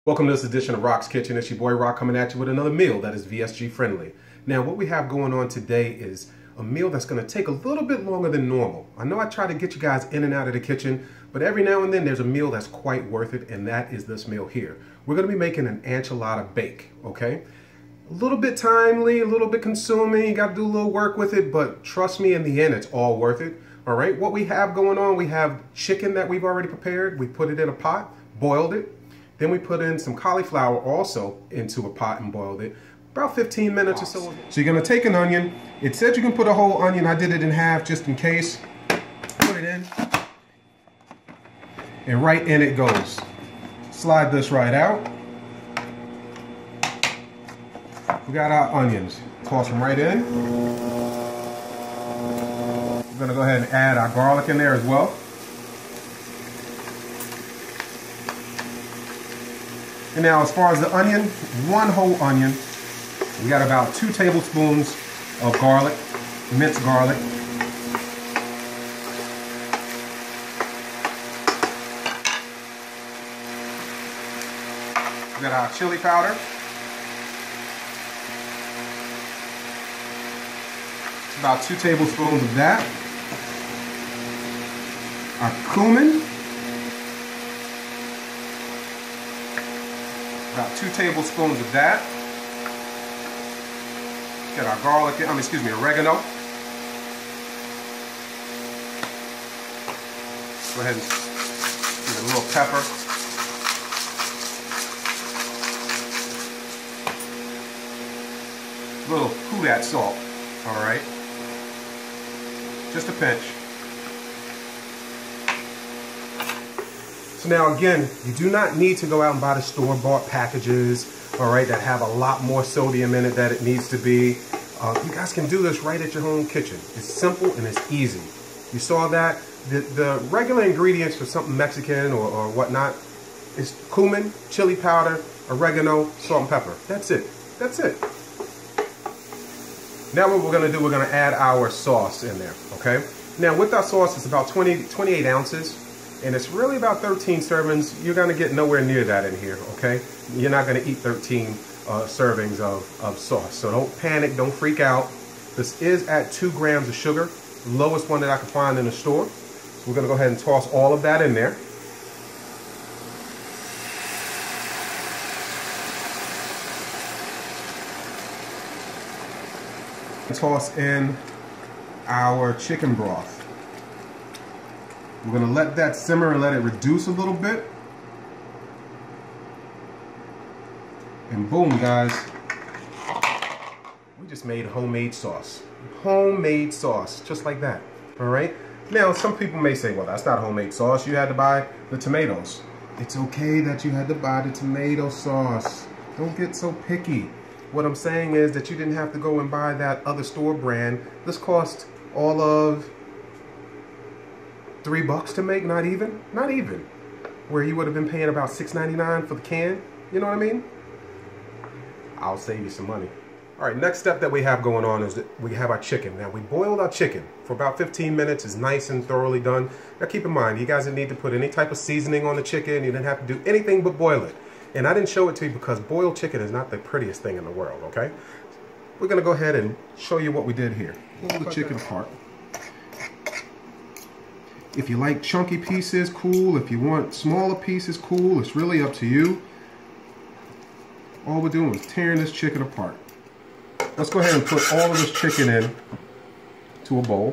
Welcome to this edition of Rock's Kitchen. It's your boy Rock coming at you with another meal that is VSG friendly. Now what we have going on today is a meal that's going to take a little bit longer than normal. I know I try to get you guys in and out of the kitchen, but every now and then there's a meal that's quite worth it, and that is this meal here. We're going to be making an enchilada bake, okay? A little bit timely, a little bit consuming, you got to do a little work with it, but trust me, in the end it's all worth it. All right, what we have going on, we have chicken that we've already prepared. We put it in a pot, boiled it. Then we put in some cauliflower also into a pot and boiled it. About 15 minutes or so. So you're gonna take an onion. It said you can put a whole onion. I did it in half just in case. Put it in. And right in it goes. Slide this right out. We got our onions. Toss them right in. We're gonna go ahead and add our garlic in there as well. And now as far as the onion, one whole onion. We got about 2 tablespoons of garlic, minced garlic. We got our chili powder. About 2 tablespoons of that. Our cumin. About 2 tablespoons of that. Get our garlic, oregano. Go ahead and give it a little pepper. A little Cumin salt, all right? Just a pinch. So now again, you do not need to go out and buy the store-bought packages, all right, that have a lot more sodium in it than it needs to be. You guys can do this right at your home kitchen. It's simple and it's easy. You saw that? The regular ingredients for something Mexican or whatnot is cumin, chili powder, oregano, salt and pepper. That's it. That's it. Now what we're going to do, we're going to add our sauce in there, okay? Now with our sauce, it's about 28 ounces. And it's really about 13 servings. You're gonna get nowhere near that in here, okay? You're not gonna eat 13 servings of sauce. So don't panic, don't freak out. This is at 2 grams of sugar, lowest one that I could find in the store. So we're gonna go ahead and toss all of that in there. Toss in our chicken broth. We're going to let that simmer and let it reduce a little bit. And boom, guys. We just made homemade sauce. Homemade sauce, just like that. All right? Now, some people may say, well, that's not homemade sauce. You had to buy the tomatoes. It's okay that you had to buy the tomato sauce. Don't get so picky. What I'm saying is that you didn't have to go and buy that other store brand. This cost all of $3 to make, not even, where you would have been paying about $6.99 for the can. You know what I mean? I'll save you some money. All right, next step that we have going on is that we have our chicken. Now we boiled our chicken for about 15 minutes. It's nice and thoroughly done. Now keep in mind, you guys didn't need to put any type of seasoning on the chicken. You didn't have to do anything but boil it. And I didn't show it to you because boiled chicken is not the prettiest thing in the world, okay? We're gonna go ahead and show you what we did here. Pull the chicken apart. If you like chunky pieces, cool. If you want smaller pieces, cool. It's really up to you. All we're doing is tearing this chicken apart. Let's go ahead and put all of this chicken in to a bowl.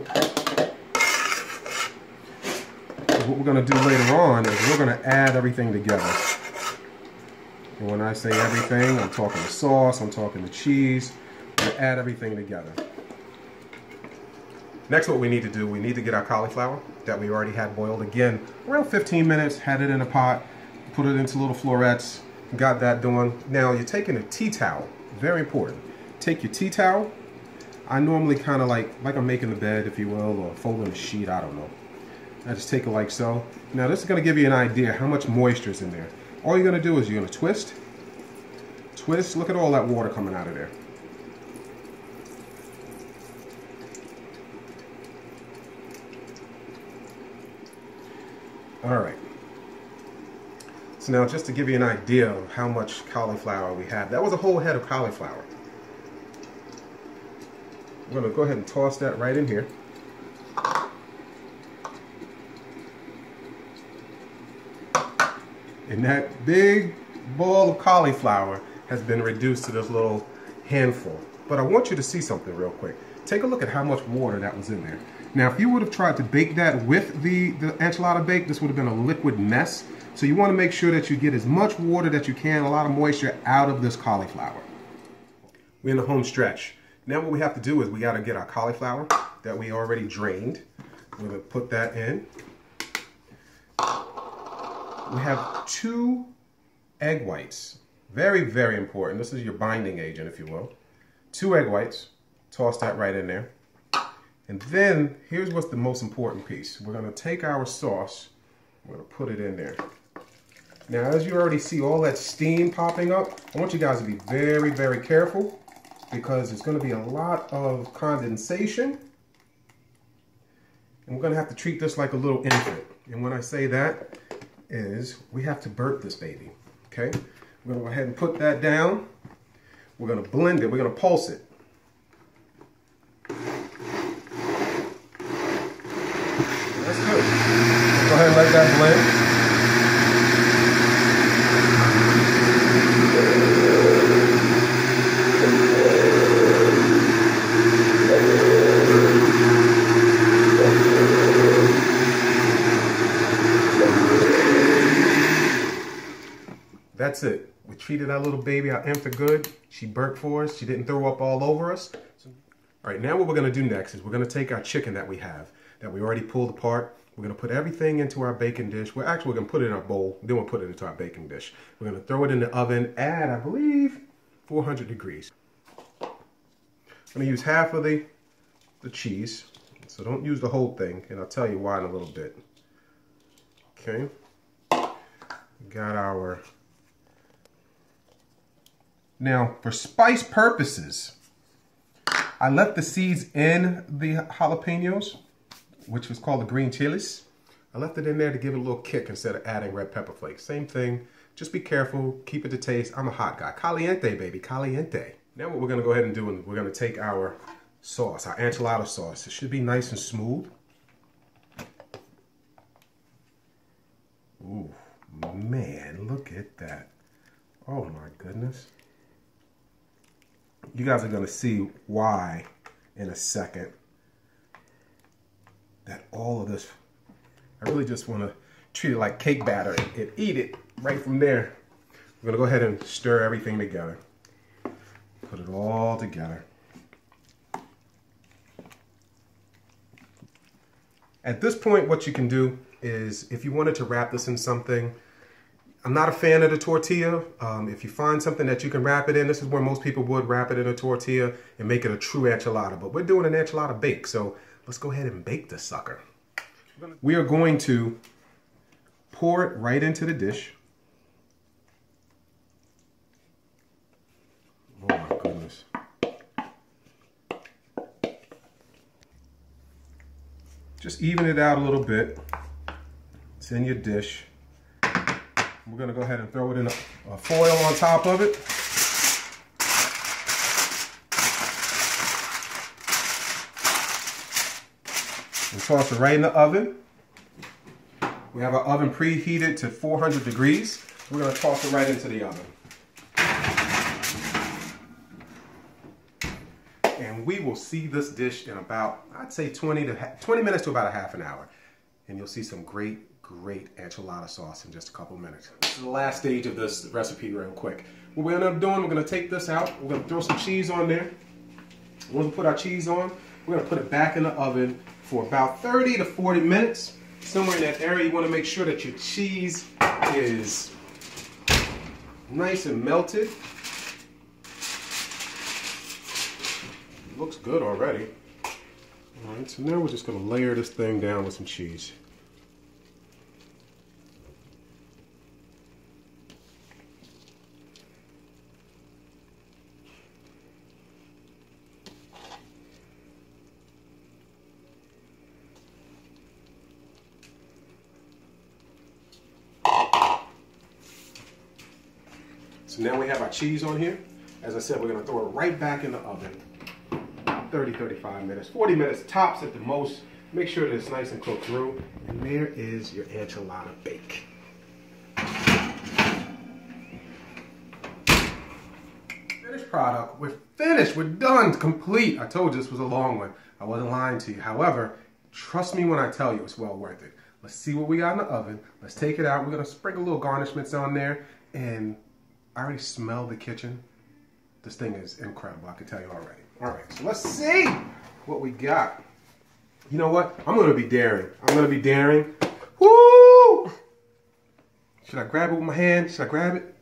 What we're going to do later on is we're going to add everything together. And when I say everything, I'm talking the sauce, I'm talking the cheese. We're going to add everything together. Next, what we need to do, we need to get our cauliflower that we already had boiled. Again, around 15 minutes, had it in a pot, put it into little florets, got that doing. Now, you're taking a tea towel, very important. Take your tea towel. I normally kind of like I'm making the bed, if you will, or folding a sheet, I don't know. I just take it like so. Now, this is going to give you an idea how much moisture is in there. All you're going to do is you're going to twist. Look at all that water coming out of there. All right. So now just to give you an idea of how much cauliflower we have, that was a whole head of cauliflower. We're going to go ahead and toss that right in here. And that big ball of cauliflower has been reduced to this little handful. But I want you to see something real quick. Take a look at how much water that was in there. Now, if you would have tried to bake that with the enchilada bake, this would have been a liquid mess. So you want to make sure that you get as much water that you can, a lot of moisture out of this cauliflower. We're in the home stretch. Now what we have to do is we got to get our cauliflower that we already drained. We're going to put that in. We have 2 egg whites. Very, very important. This is your binding agent, if you will. 2 egg whites. Toss that right in there. And then, here's what's the most important piece. We're going to take our sauce. We're going to put it in there. Now, as you already see all that steam popping up, I want you guys to be very, very careful because there's going to be a lot of condensation. And we're going to have to treat this like a little infant. And when I say that is we have to burp this baby, okay? We're going to go ahead and put that down. We're going to blend it. We're going to pulse it. That's good. Go ahead and let that blend. That's it. We treated our little baby, our infant, good. She burped for us. She didn't throw up all over us. All right, now what we're going to do next is we're going to take our chicken that we have, that we already pulled apart. We're going to put everything into our baking dish. We're going to put it in our bowl. Then we'll put it into our baking dish. We're going to throw it in the oven at, I believe, 400 degrees. I'm going to use half of the cheese. So don't use the whole thing, and I'll tell you why in a little bit. Okay. We got our... Now, for spice purposes, I left the seeds in the jalapenos, which was called the green chilies. I left it in there to give it a little kick instead of adding red pepper flakes. Same thing. Just be careful. Keep it to taste. I'm a hot guy. Caliente, baby. Caliente. Now what we're going to go ahead and do is we're going to take our sauce, our enchilada sauce. It should be nice and smooth. Ooh, man, look at that. Oh, my goodness. You guys are going to see why in a second. That all of this, I really just want to treat it like cake batter and eat it right from there. We're going to go ahead and stir everything together. Put it all together. At this point, what you can do is, if you wanted to wrap this in something, I'm not a fan of the tortilla. If you find something that you can wrap it in, this is where most people would wrap it in a tortilla and make it a true enchilada. But we're doing an enchilada bake, so let's go ahead and bake this sucker. We are going to pour it right into the dish. Oh my goodness. Just even it out a little bit. It's in your dish. We're going to go ahead and throw it in a foil on top of it. And toss it right in the oven. We have our oven preheated to 400 degrees. We're going to toss it right into the oven. And we will see this dish in about, I'd say 20 minutes to about a half an hour. And you'll see some great enchilada sauce in just a couple minutes. This is the last stage of this recipe real quick. What we're going to end up doing, we're going to take this out. We're going to throw some cheese on there. Once we put our cheese on, we're going to put it back in the oven for about 30 to 40 minutes. Somewhere in that area, you want to make sure that your cheese is nice and melted. It looks good already. All right, so now we're just going to layer this thing down with some cheese. So now we have our cheese on here. As I said, we're gonna throw it right back in the oven. 30, 35 minutes, 40 minutes tops at the most. Make sure that it's nice and cooked through. And there is your enchilada bake. Finished product. We're finished. We're done. Complete. I told you this was a long one. I wasn't lying to you. However, trust me when I tell you it's well worth it. Let's see what we got in the oven. Let's take it out. We're going to sprinkle little garnishments on there. And I already smell the kitchen. This thing is incredible. I can tell you already. All right, so let's see what we got. You know what? I'm going to be daring. I'm going to be daring. Woo! Should I grab it with my hand? Should I grab it?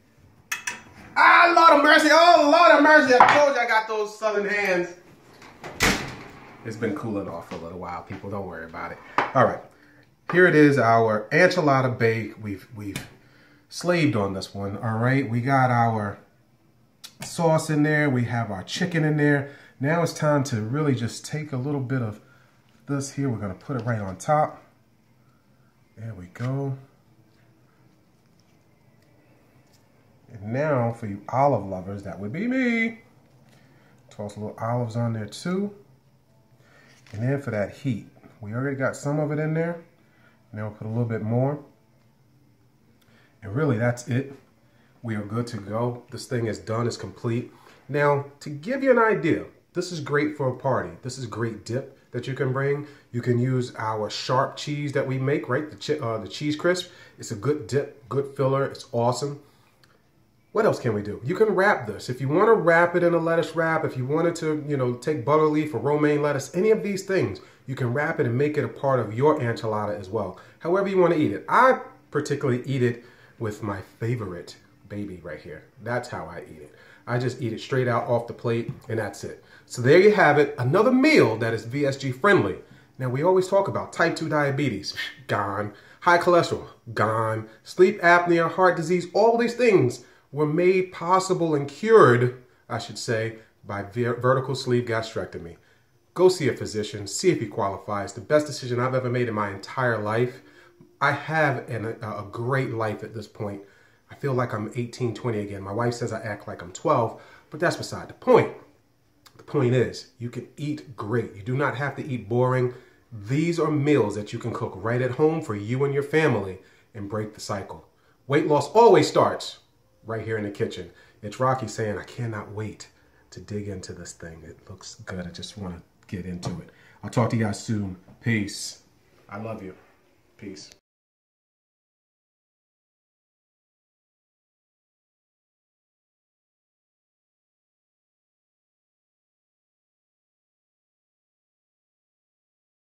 Ah, Lord of mercy. Oh, Lord of mercy. I told you I got those southern hands. It's been cooling off for a little while, people. Don't worry about it. All right. Here it is, our enchilada bake. We've slaved on this one. All right. We got our sauce in there. We have our chicken in there. Now it's time to really just take a little bit of this here. We're going to put it right on top. There we go. And now for you olive lovers, that would be me. Toss a little olives on there too. And then for that heat, we already got some of it in there. Now we'll put a little bit more. And really that's it. We are good to go. This thing is done, it's complete. Now, to give you an idea, this is great for a party. This is great dip that you can bring. You can use our sharp cheese that we make, right? The cheese crisp. It's a good dip, good filler. It's awesome. What else can we do? You can wrap this. If you want to wrap it in a lettuce wrap, if you wanted to, you know, take butter leaf or romaine lettuce, any of these things, you can wrap it and make it a part of your enchilada as well. However you want to eat it. I particularly eat it with my favorite baby right here. That's how I eat it. I just eat it straight out off the plate and that's it. So there you have it. Another meal that is VSG friendly. Now we always talk about type 2 diabetes, gone. High cholesterol, gone. Sleep apnea, heart disease, all these things were made possible and cured, I should say, by vertical sleeve gastrectomy. Go see a physician, see if he qualifies. The best decision I've ever made in my entire life. I have a great life at this point. I feel like I'm 18, 20 again. My wife says I act like I'm 12, but that's beside the point. The point is, you can eat great. You do not have to eat boring. These are meals that you can cook right at home for you and your family and break the cycle. Weight loss always starts right here in the kitchen. It's Rocky saying, I cannot wait to dig into this thing. It looks good. I just want to get into it. I'll talk to you guys soon. Peace. I love you. Peace.